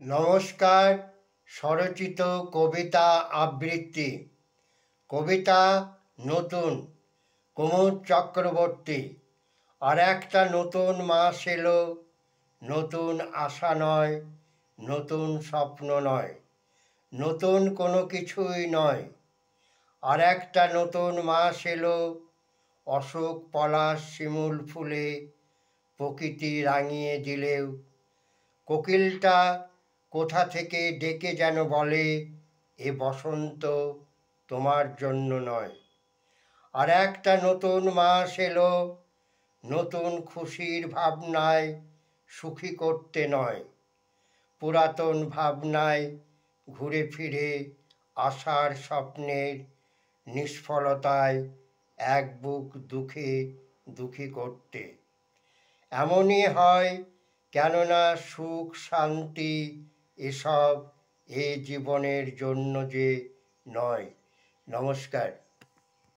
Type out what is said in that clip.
নমস্কার। স্বরচিত কবিতা আবৃত্তি। কবিতা নতুন, কুমুদ চক্রবর্তী। আর একটা নতুন মাস এলো, নতুন আশা নয়, নতুন স্বপ্ন নয়, নতুন কোনো কিছুই নয়। আর একটা নতুন মাস এলো, অশোক পলাশ শিমুল ফুলে প্রকৃতি রাঙিয়ে দিলেও কোকিলটা কোথা থেকে ডেকে যেন বলে, এ বসন্ত তোমার জন্য নয়। আর একটা নতুন মাস এলো, নতুন খুশির ভাবনায় সুখী করতে নয়, পুরাতন ভাবনায় ঘুরে ফিরে আশার স্বপ্নের নিষ্ফলতায় এক বুক দুঃখে দুঃখী করতে। এমনই হয়, কেননা সুখ শান্তি এসব এ জীবনের জন্য যে নয়। নমস্কার।